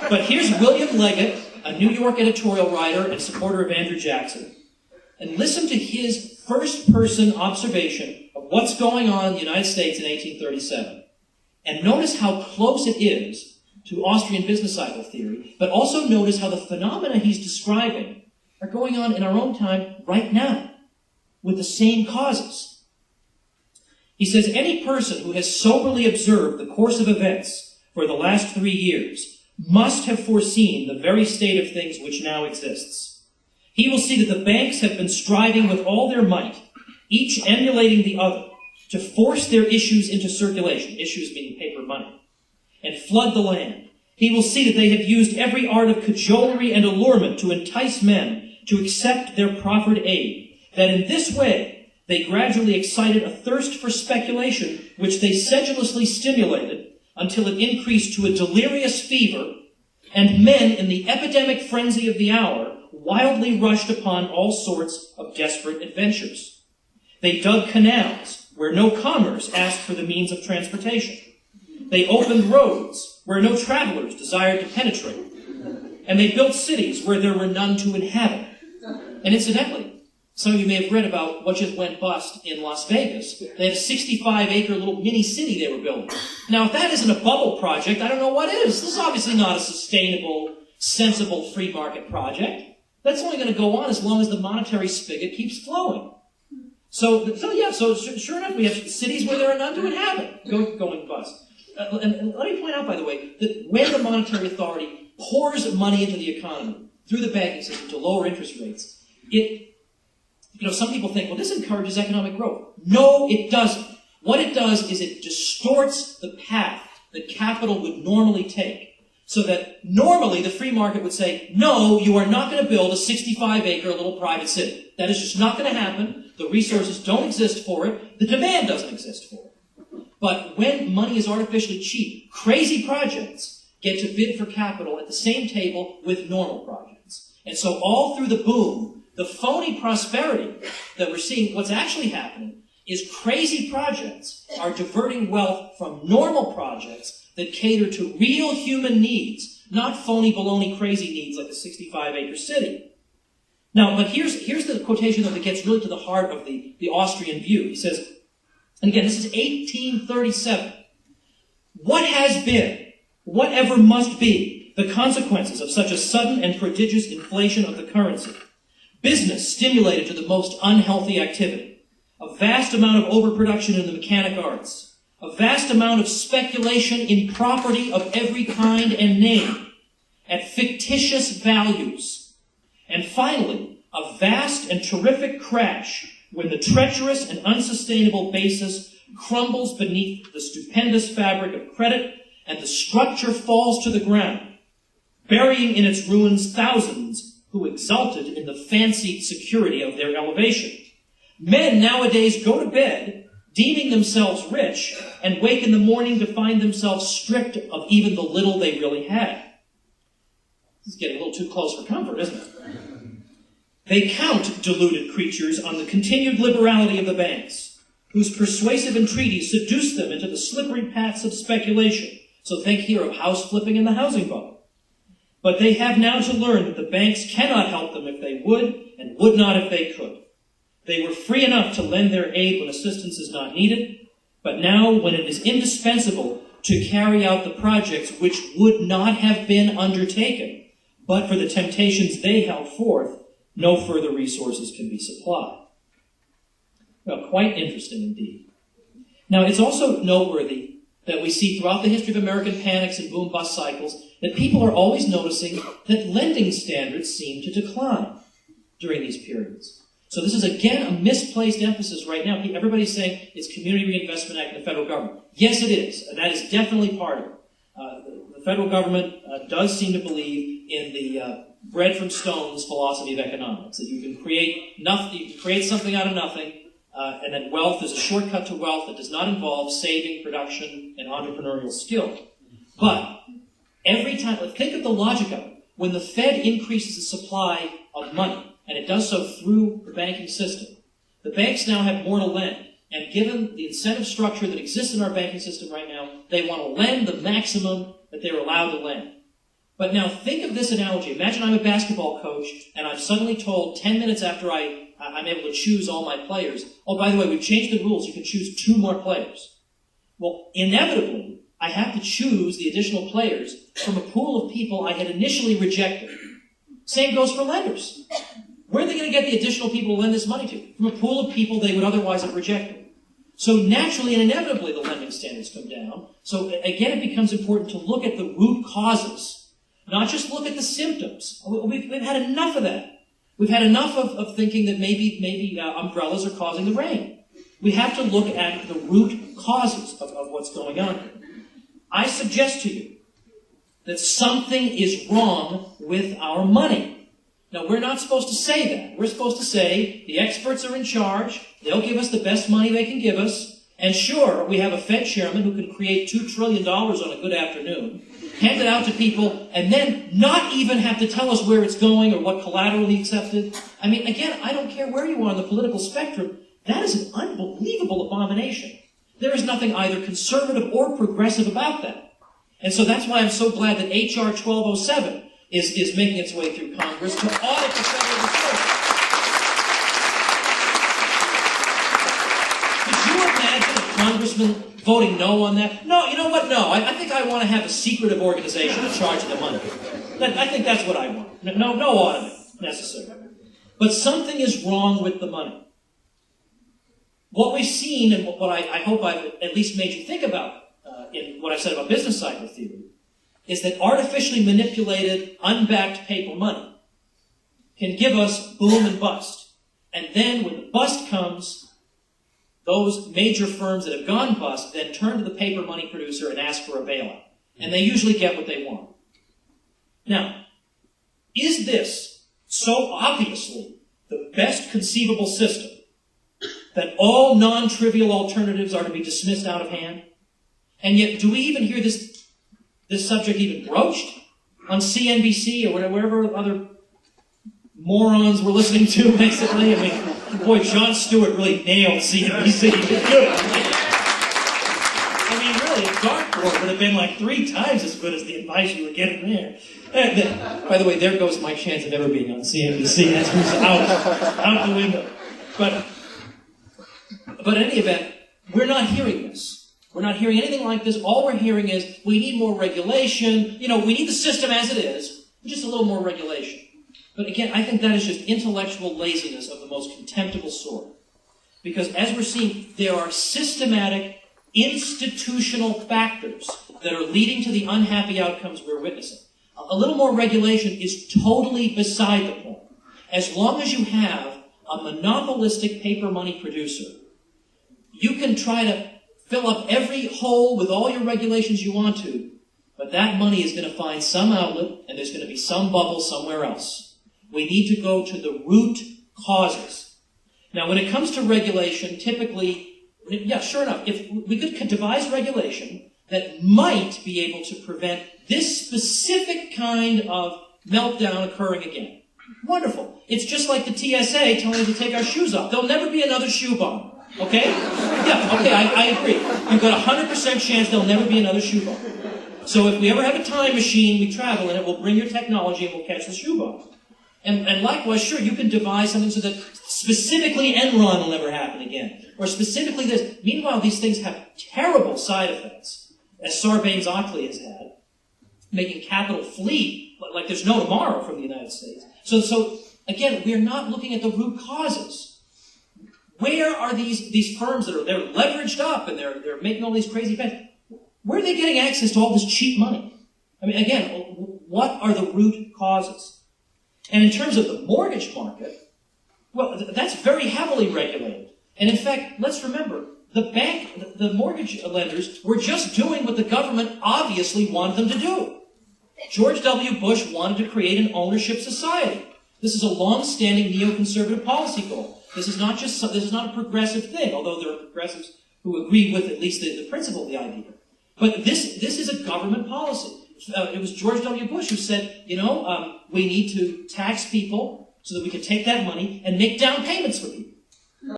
But here's William Leggett, a New York editorial writer and supporter of Andrew Jackson. And listen to his first-person observation of what's going on in the United States in 1837. And notice how close it is to Austrian business cycle theory, but also notice how the phenomena he's describing are going on in our own time right now, with the same causes. He says, any person who has soberly observed the course of events for the last 3 years must have foreseen the very state of things which now exists. He will see that the banks have been striving with all their might, each emulating the other, to force their issues into circulation, issues meaning paper money, and flood the land. He will see that they have used every art of cajolery and allurement to entice men to accept their proffered aid, that in this way they gradually excited a thirst for speculation which they sedulously stimulated until it increased to a delirious fever, and men in the epidemic frenzy of the hour wildly rushed upon all sorts of desperate adventures. They dug canals where no commerce asked for the means of transportation. They opened roads where no travelers desired to penetrate. And they built cities where there were none to inhabit. And incidentally, some of you may have read about what just went bust in Las Vegas. They had a 65-acre little mini city they were building. Now, if that isn't a bubble project, I don't know what is. This is obviously not a sustainable, sensible free market project. That's only going to go on as long as the monetary spigot keeps flowing. So sure enough, we have cities where there are none to inhabit going bust. And let me point out, by the way, that when the monetary authority pours money into the economy through the banking system to lower interest rates, some people think, well, this encourages economic growth. No, it doesn't. What it does is it distorts the path that capital would normally take, so that normally the free market would say, no, you are not going to build a 65-acre little private city. That is just not going to happen. The resources don't exist for it. The demand doesn't exist for it. But when money is artificially cheap, crazy projects get to bid for capital at the same table with normal projects. And so all through the boom, the phony prosperity that we're seeing, what's actually happening is crazy projects are diverting wealth from normal projects that cater to real human needs, not phony, baloney, crazy needs like a 65-acre city. Now, but here's the quotation that gets really to the heart of the Austrian view. He says, and again, this is 1837. What has been, whatever must be, the consequences of such a sudden and prodigious inflation of the currency? Business stimulated to the most unhealthy activity. A vast amount of overproduction in the mechanic arts. A vast amount of speculation in property of every kind and name at fictitious values. And finally, a vast and terrific crash when the treacherous and unsustainable basis crumbles beneath the stupendous fabric of credit and the structure falls to the ground, burying in its ruins thousands who exulted in the fancied security of their elevation. Men nowadays go to bed deeming themselves rich and wake in the morning to find themselves stripped of even the little they really had. This is getting a little too close for comfort, isn't it? They count, deluded creatures, on the continued liberality of the banks, whose persuasive entreaties seduce them into the slippery paths of speculation. So think here of house flipping in the housing bubble. But they have now to learn that the banks cannot help them if they would, and would not if they could. They were free enough to lend their aid when assistance is not needed, but now when it is indispensable to carry out the projects which would not have been undertaken, but for the temptations they held forth, no further resources can be supplied. Well, quite interesting indeed. Now, it's also noteworthy that we see throughout the history of American panics and boom-bust cycles that people are always noticing that lending standards seem to decline during these periods. So this is, again, a misplaced emphasis right now. Everybody's saying it's Community Reinvestment Act and the federal government. Yes, it is. That is definitely part of it. The federal government does seem to believe in the bread from stones philosophy of economics, that you can create nothing, you can create something out of nothing, and that wealth is a shortcut to wealth that does not involve saving, production, and entrepreneurial skill. But every time, think of the logic of it. When the Fed increases the supply of money, and it does so through the banking system, the banks now have more to lend. And given the incentive structure that exists in our banking system right now, they want to lend the maximum that they're allowed to lend. But now think of this analogy. Imagine I'm a basketball coach, and I'm suddenly told 10 minutes after I'm able to choose all my players, oh, by the way, we've changed the rules. You can choose 2 more players. Well, inevitably, I have to choose the additional players from a pool of people I had initially rejected. Same goes for lenders. Where are they going to get the additional people to lend this money to? From a pool of people they would otherwise have rejected. So naturally and inevitably, the lending standards come down. So again, it becomes important to look at the root causes, not just look at the symptoms. We've had enough of that. We've had enough of thinking that maybe umbrellas are causing the rain. We have to look at the root causes of what's going on here. I suggest to you that something is wrong with our money. Now, we're not supposed to say that. We're supposed to say the experts are in charge. They'll give us the best money they can give us. And sure, we have a Fed chairman who can create $2 trillion on a good afternoon, hand it out to people, and then not even have to tell us where it's going or what collateral he accepted. I mean, again, I don't care where you are on the political spectrum. That is an unbelievable abomination. There is nothing either conservative or progressive about that. And so that's why I'm so glad that H.R. 1207 is making its way through Congress to audit the Federal Reserve. Could you imagine a congressman voting no on that? No, you know what? No, I think I want to have a secretive organization in charge of the money. I think that's what I want. No audit necessary. But something is wrong with the money. What we've seen, and what I hope I've at least made you think about in what I've said about business cycle theory, is that artificially manipulated, unbacked paper money can give us boom and bust. And then when the bust comes, those major firms that have gone bust then turn to the paper money producer and ask for a bailout. And they usually get what they want. Now, is this so obviously the best conceivable system that all non-trivial alternatives are to be dismissed out of hand? And yet, do we even hear this subject even broached on CNBC or wherever other morons we're listening to, basically? I mean, boy, Jon Stewart really nailed CNBC. I mean, really, a dartboard would have been like 3 times as good as the advice you were getting there. By the way, there goes my chance of ever being on CNBC. That's out the window. But in any event, we're not hearing this. We're not hearing anything like this. All we're hearing is, we need more regulation. You know, we need the system as it is, just a little more regulation. But again, I think that is just intellectual laziness of the most contemptible sort. Because as we're seeing, there are systematic, institutional factors that are leading to the unhappy outcomes we're witnessing. A little more regulation is totally beside the point. As long as you have a monopolistic paper money producer, you can try to fill up every hole with all your regulations you want to, but that money is going to find some outlet, and there's going to be some bubble somewhere else. We need to go to the root causes. Now, when it comes to regulation, typically, yeah, sure enough, if we could devise regulation that might be able to prevent this specific kind of meltdown occurring again. Wonderful. It's just like the TSA telling us to take our shoes off. There'll never be another shoe bomb. Okay? Yeah, okay, I agree. You've got a 100% chance there'll never be another shoe bomb. So if we ever have a time machine, we travel in it, we'll bring your technology and we'll catch the shoe bomb. And likewise, sure, you can devise something so that specifically Enron will never happen again. Or specifically this. Meanwhile, these things have terrible side effects, as Sarbanes-Oxley has had, making capital flee like there's no tomorrow from the United States. So again, we're not looking at the root causes. Where are these firms that they're leveraged up and they're making all these crazy bets? Where are they getting access to all this cheap money? I mean, again, what are the root causes? And in terms of the mortgage market, well, that's very heavily regulated. And in fact, let's remember, the mortgage lenders were just doing what the government obviously wanted them to do. George W. Bush wanted to create an ownership society. This is a long-standing neoconservative policy goal. This is not a progressive thing, although there are progressives who agree with at least the principle of the idea. But this is a government policy. It was George W. Bush who said, we need to tax people so that we can take that money and make down payments for people.